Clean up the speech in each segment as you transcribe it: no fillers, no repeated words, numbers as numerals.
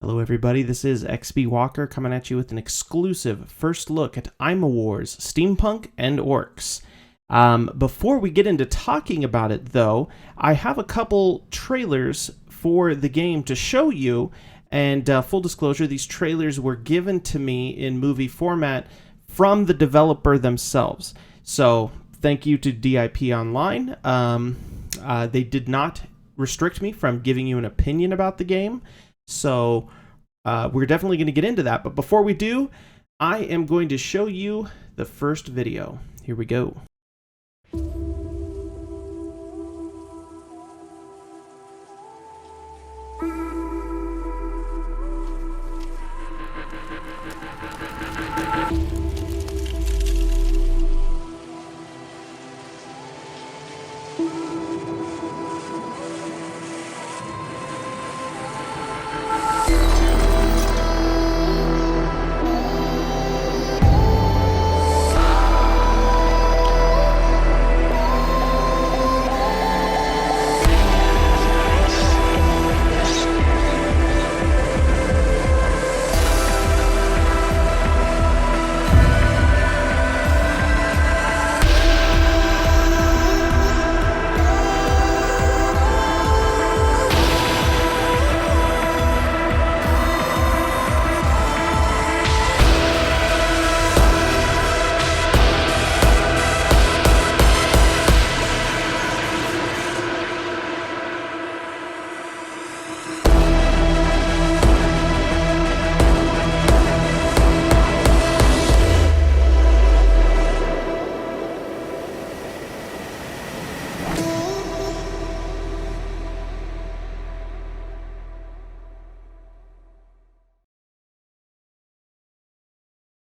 Hello everybody, this is XB Walker coming at you with an exclusive first look at Aima Wars, Steampunk, and Orcs. Before we get into talking about it though, I have a couple trailers for the game to show you, and full disclosure, these trailers were given to me in movie format from the developer themselves. So thank you to DIP Online. They did not restrict me from giving you an opinion about the game. So we're definitely going to get into that. But before we do, I am going to show you the first video. Here we go.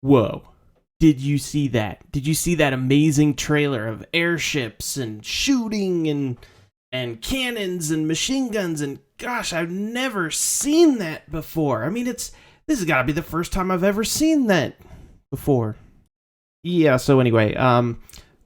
Whoa. Did you see that? Did you see that amazing trailer of airships and shooting and cannons and machine guns? And gosh, I've never seen that before. I mean, this has got to be the first time I've ever seen that before. Yeah, so anyway,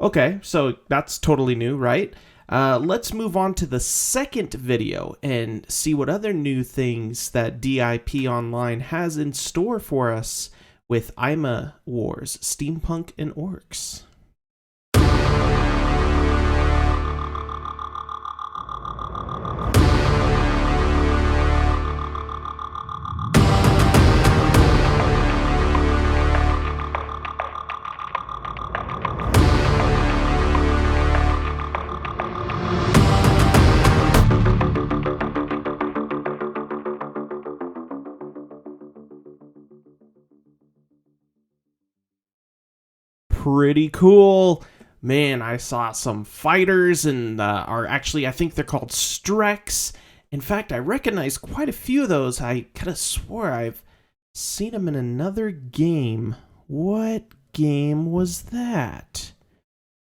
okay, so that's totally new, right? Let's move on to the second video and see what other new things that DIP Online has in store for us with Aima Wars, Steampunk, and Orcs. Pretty cool. Man, I saw some fighters and I think they're called Streks. In fact, I recognize quite a few of those. I could have swore I've seen them in another game. What game was that?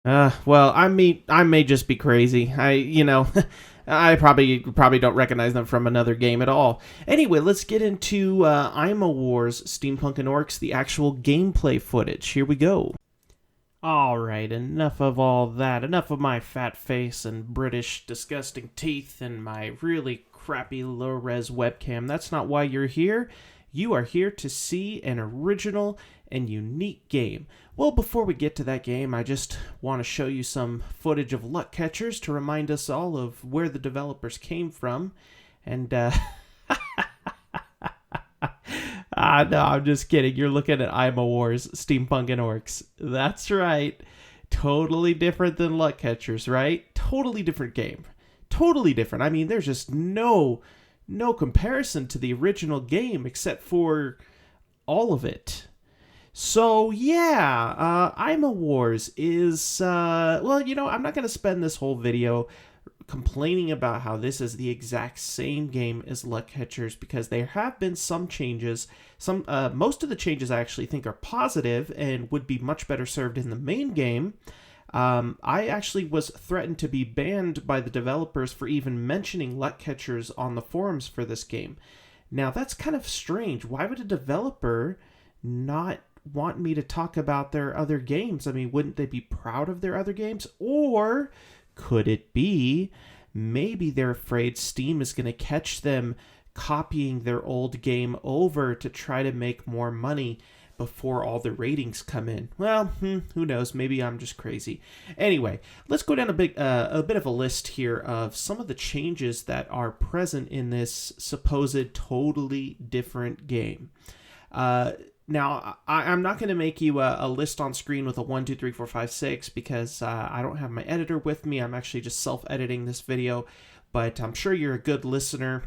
Well, I may just be crazy. I probably don't recognize them from another game at all. Anyway, let's get into Aima Wars, Steampunk, and Orcs, the actual gameplay footage. Here we go. Alright, enough of all that. Enough of my fat face and British disgusting teeth and my really crappy low-res webcam. That's not why you're here. You are here to see an original and unique game. Well, before we get to that game, I just want to show you some footage of Luck Catchers to remind us all of where the developers came from. And, no, I'm just kidding. You're looking at Aima Wars, Steampunk, and Orcs. That's right. Totally different than Luck Catchers, right? Totally different game. Totally different. I mean, there's just no comparison to the original game except for all of it. So, yeah, Aima Wars is, well, I'm not going to spend this whole video complaining about how this is the exact same game as Luck Catchers, because there have been some changes. Most of the changes I actually think are positive and would be much better served in the main game. I actually was threatened to be banned by the developers for even mentioning Luck Catchers on the forums for this game. Now, that's kind of strange. Why would a developer not want me to talk about their other games? I mean, wouldn't they be proud of their other games? Or could it be maybe they're afraid Steam is going to catch them copying their old game over to try to make more money before all the ratings come in. Well, who knows? Maybe I'm just crazy. Anyway, let's go down a bit of a list here of some of the changes that are present in this supposed totally different game. Now, I'm not going to make you a list on screen with a 1, 2, 3, 4, 5, 6 because I don't have my editor with me. I'm actually just self-editing this video, but I'm sure you're a good listener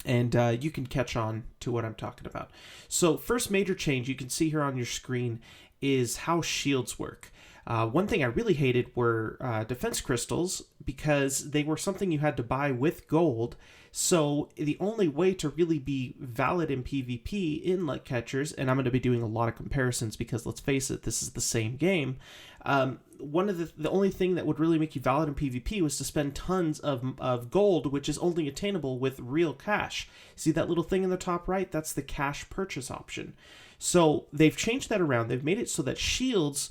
and you can catch on to what I'm talking about. So first major change you can see here on your screen is how shields work. One thing I really hated were defense crystals because they were something you had to buy with gold. So the only way to really be valid in PvP in Luck Catchers, and I'm going to be doing a lot of comparisons because let's face it, this is the same game. One of the only thing that would really make you valid in PvP was to spend tons of gold, which is only attainable with real cash. See that little thing in the top right? That's the cash purchase option. So they've changed that around. They've made it so that shields,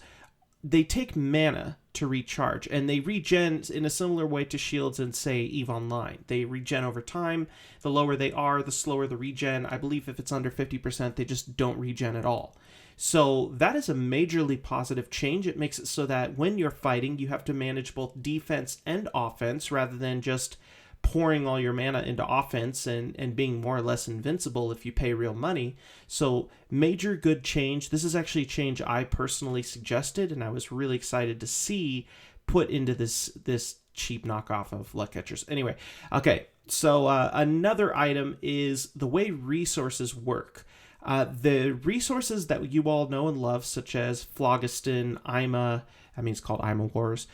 they take mana to recharge, and they regen in a similar way to shields in, say, EVE Online. They regen over time. The lower they are, the slower the regen. I believe if it's under 50%, they just don't regen at all. So that is a majorly positive change. It makes it so that when you're fighting, you have to manage both defense and offense rather than just pouring all your mana into offense and being more or less invincible if you pay real money. So major good change. This is actually a change I personally suggested, and I was really excited to see put into this cheap knockoff of Luck Catchers. Anyway, okay, so another item is the way resources work. The resources that you all know and love, such as Phlogiston, Aima, I mean it's called Aima Wars,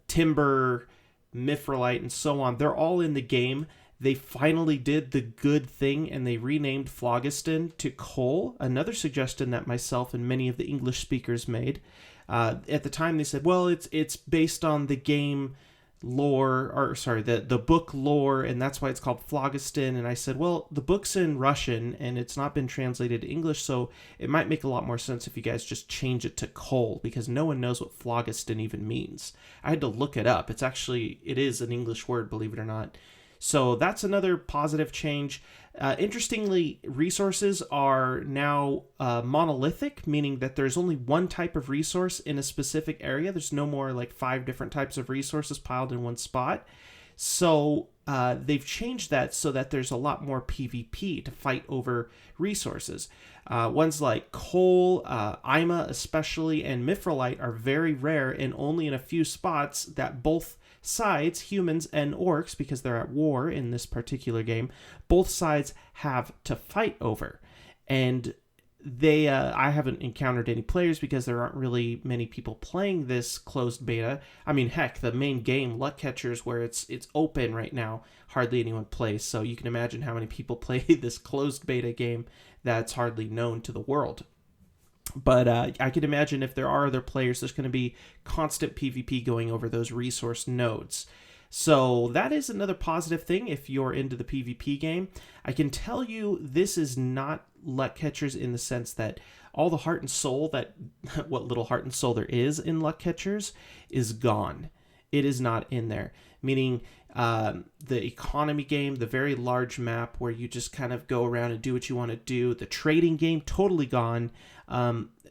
Timber, Mithrilite, and so on, they're all in the game. They finally did the good thing and they renamed Phlogiston to coal, another suggestion that myself and many of the English speakers made. At the time they said, well, it's based on the game lore, or sorry, the book lore, and that's why it's called Phlogiston. And I said, well, the book's in Russian and it's not been translated to English, so it might make a lot more sense if you guys just change it to coal, because no one knows what Phlogiston even means. I had to look it up. It is an English word, believe it or not. So that's another positive change. Interestingly, resources are now monolithic, meaning that there's only one type of resource in a specific area. There's no more like 5 different types of resources piled in one spot. So they've changed that so that there's a lot more PvP to fight over resources. Ones like coal, Aima especially, and Mithrilite are very rare and only in a few spots that both sides, humans and orcs, because they're at war in this particular game, both sides have to fight over. And I haven't encountered any players because there aren't really many people playing this closed beta. I mean, heck, the main game, Luck Catchers, where it's open right now, hardly anyone plays. So you can imagine how many people play this closed beta game that's hardly known to the world. But I can imagine if there are other players, there's going to be constant PvP going over those resource nodes. So that is another positive thing if you're into the PvP game. I can tell you this is not Luck Catchers in the sense that all the heart and soul what little heart and soul there is in Luck Catchers is gone. It is not in there. Meaning the economy game, the very large map where you just kind of go around and do what you want to do. The trading game, totally gone.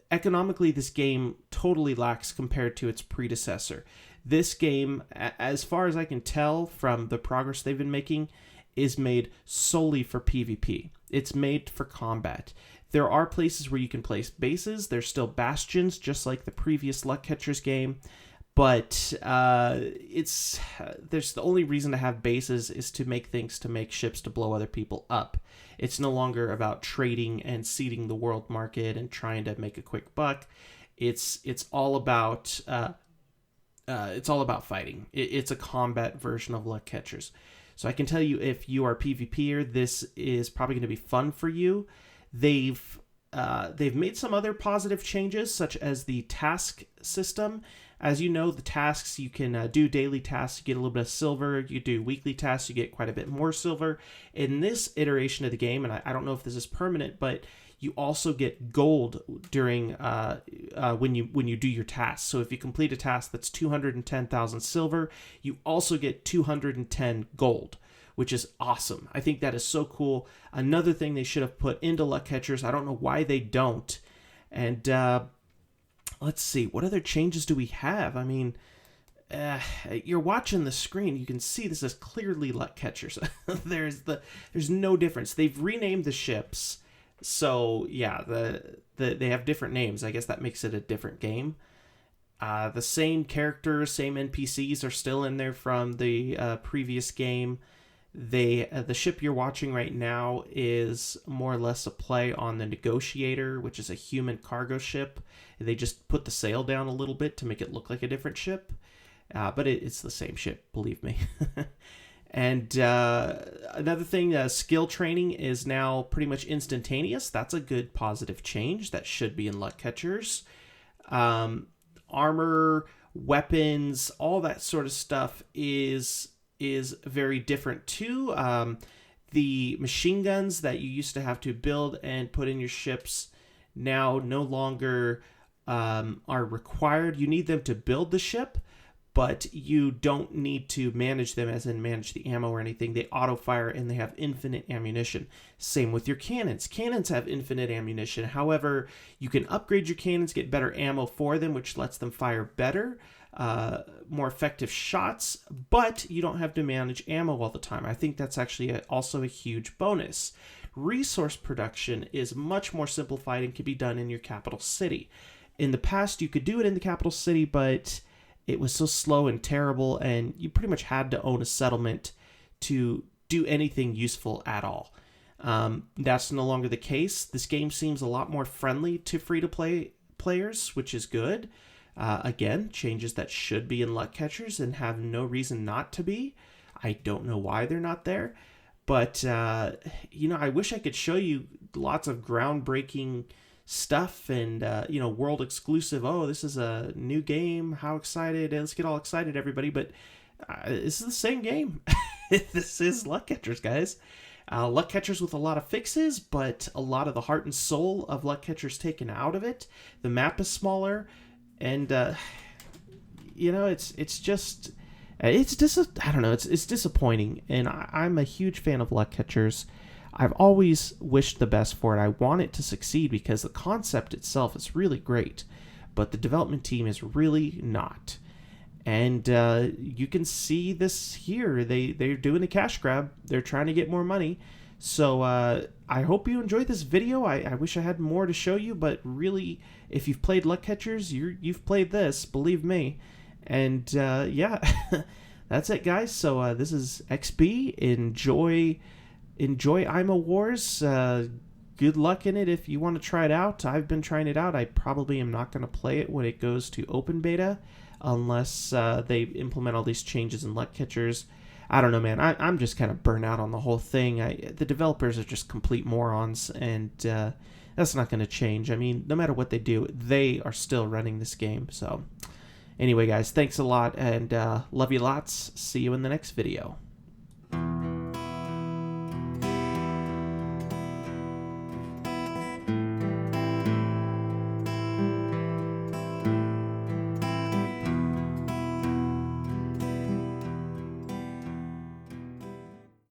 Economically, this game totally lacks compared to its predecessor. This game, as far as I can tell from the progress they've been making, is made solely for PvP. It's made for combat. There are places where you can place bases. There's still bastions, just like the previous Luck Catchers game. But there's the only reason to have bases is to make ships to blow other people up. It's no longer about trading and seeding the world market and trying to make a quick buck. It's all about fighting. It's a combat version of Luck Catchers. So I can tell you, if you are a PvPer, this is probably going to be fun for you. They've made some other positive changes, such as the task system. As you know, the tasks, you can do daily tasks, you get a little bit of silver. You do weekly tasks, you get quite a bit more silver. In this iteration of the game, and I don't know if this is permanent, but you also get gold during when you do your tasks. So if you complete a task that's 210,000 silver, you also get 210 gold, which is awesome. I think that is so cool. Another thing they should have put into luck catchers. I don't know why they don't. And let's see, what other changes do we have? I mean, you're watching the screen. You can see this is clearly luck catchers. There's no difference. They've renamed the ships. So yeah, they have different names. I guess that makes it a different game. The same characters, same NPCs are still in there from the previous game. The ship you're watching right now is more or less a play on the Negotiator, which is a human cargo ship. They just put the sail down a little bit to make it look like a different ship, but it's the same ship, believe me. And another thing, skill training is now pretty much instantaneous. That's a good positive change. That should be in luck catchers. Armor, weapons, all that sort of stuff is very different too. The machine guns that you used to have to build and put in your ships now no longer are required. You need them to build the ship, but you don't need to manage them, as in manage the ammo or anything. They auto-fire and they have infinite ammunition. Same with your cannons. Cannons have infinite ammunition. However, you can upgrade your cannons, get better ammo for them, which lets them fire better, more effective shots, but you don't have to manage ammo all the time. I think that's actually also a huge bonus. Resource production is much more simplified and can be done in your capital city. In the past, you could do it in the capital city, but it was so slow and terrible, and you pretty much had to own a settlement to do anything useful at all. That's no longer the case. This game seems a lot more friendly to free-to-play players, which is good. Again, changes that should be in luck catchers and have no reason not to be. I don't know why they're not there, but I wish I could show you lots of groundbreaking stuff and world exclusive. Oh, this is a new game, how excited, let's get all excited, everybody. But this is the same game. This is luck catchers, guys. Luck catchers with a lot of fixes, but a lot of the heart and soul of luck catchers taken out of it. The map is smaller, and it's disappointing. And I'm a huge fan of luck catchers. I've always wished the best for it. I want it to succeed because the concept itself is really great, but the development team is really not. And you can see this here. They're doing a cash grab. They're trying to get more money. So I hope you enjoyed this video. I wish I had more to show you, but really, if you've played luck catchers, you've played this, believe me. And yeah, that's it, guys. So this is XB. Enjoy Aima Wars. Good luck in it if you want to try it out. I've been trying it out. I probably am not going to play it when it goes to open beta unless they implement all these changes in luck catchers. I don't know, man. I'm just kind of burnt out on the whole thing. The developers are just complete morons, and that's not going to change. I mean, no matter what they do, they are still running this game. So anyway, guys, thanks a lot, and love you lots. See you in the next video.